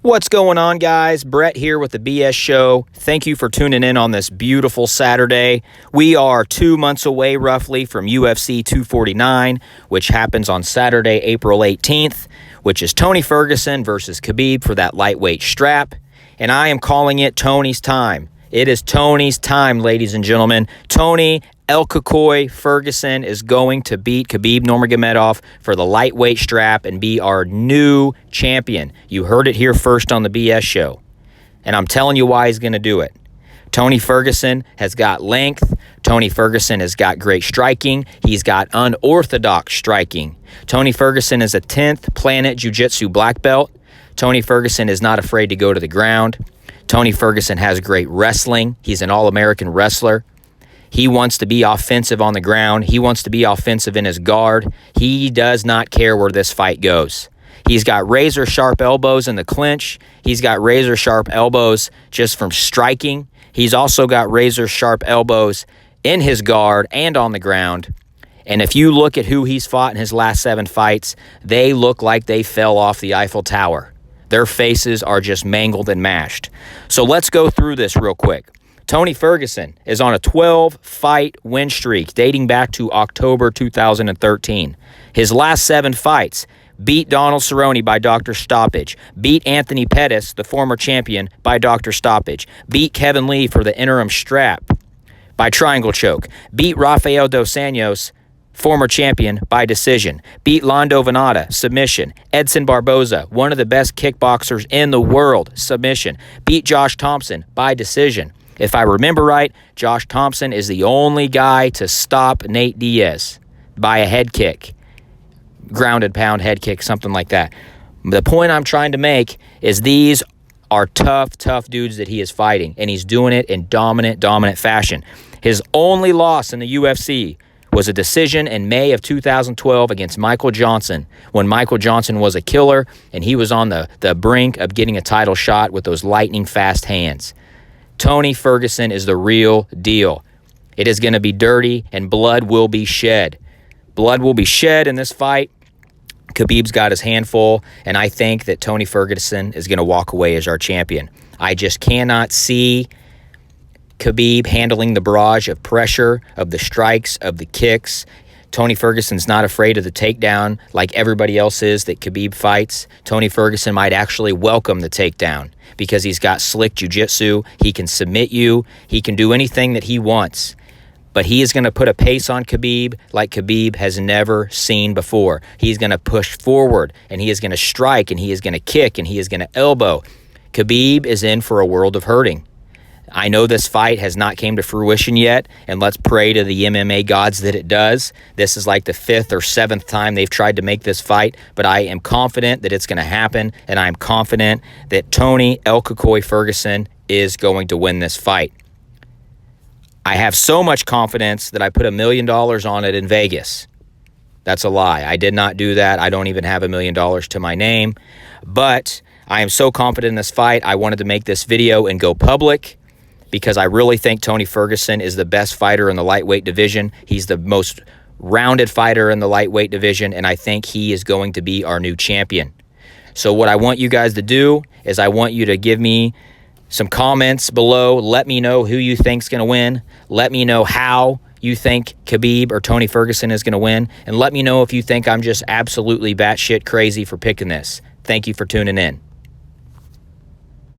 What's going on, guys? Brett here with the BS Show. Thank you for tuning in on this beautiful Saturday. We are 2 months away, roughly, from UFC 249, which happens on Saturday, April 18th, which is Tony Ferguson versus Khabib for that lightweight strap. And I am calling it Tony's time. It is Tony's time, ladies and gentlemen. Tony Ferguson is going to beat Khabib Nurmagomedov for the lightweight strap and be our new champion. You heard it here first on the BS Show. And I'm telling you why he's going to do it. Tony Ferguson has got length. Tony Ferguson has got great striking. He's got unorthodox striking. Tony Ferguson is a 10th Planet Jiu-Jitsu black belt. Tony Ferguson is not afraid to go to the ground. Tony Ferguson has great wrestling. He's an all-American wrestler. He wants to be offensive on the ground. He wants to be offensive in his guard. He does not care where this fight goes. He's got razor-sharp elbows in the clinch. He's got razor-sharp elbows just from striking. He's also got razor-sharp elbows in his guard and on the ground. And if you look at who he's fought in his last 7 fights, they look like they fell off the Eiffel Tower. Their faces are just mangled and mashed. So let's go through this real quick. Tony Ferguson is on a 12-fight win streak dating back to October 2013. His last 7 fights: beat Donald Cerrone by Dr. Stoppage, beat Anthony Pettis, the former champion, by Dr. Stoppage, beat Kevin Lee for the interim strap by triangle choke, beat Rafael Dos Anjos, former champion, by decision, beat Lando Venata, submission, Edson Barboza, one of the best kickboxers in the world, submission, beat Josh Thompson by decision. If I remember right, Josh Thompson is the only guy to stop Nate Diaz by a head kick, grounded pound head kick, something like that. The point I'm trying to make is these are tough dudes that he is fighting, and he's doing it in dominant fashion. His only loss in the UFC was a decision in May of 2012 against Michael Johnson, when Michael Johnson was a killer and he was on the brink of getting a title shot with those lightning fast hands. Tony Ferguson is the real deal. It is going to be dirty, and blood will be shed. Blood will be shed in this fight. Khabib's got his handful, and I think that Tony Ferguson is going to walk away as our champion. I just cannot see Khabib handling the barrage of pressure, of the strikes, of the kicks. Tony Ferguson's not afraid of the takedown like everybody else is that Khabib fights. Tony Ferguson might actually welcome the takedown because he's got slick jiu-jitsu. He can submit you. He can do anything that he wants. But he is going to put a pace on Khabib like Khabib has never seen before. He's going to push forward, and he is going to strike, and he is going to kick, and he is going to elbow. Khabib is in for a world of hurting. I know this fight has not came to fruition yet, and let's pray to the MMA gods that it does. This is like the 5th or 7th time they've tried to make this fight, but I am confident that it's going to happen, and I am confident that Tony Ferguson is going to win this fight. I have so much confidence that I put $1 million on it in Vegas. That's a lie. I did not do that. I don't even have $1 million to my name, but I am so confident in this fight. I wanted to make this video and go public, because I really think Tony Ferguson is the best fighter in the lightweight division. He's the most rounded fighter in the lightweight division, and I think he is going to be our new champion. So what I want you guys to do is I want you to give me some comments below. Let me know who you think's going to win. Let me know how you think Khabib or Tony Ferguson is going to win. And let me know if you think I'm just absolutely batshit crazy for picking this. Thank you for tuning in.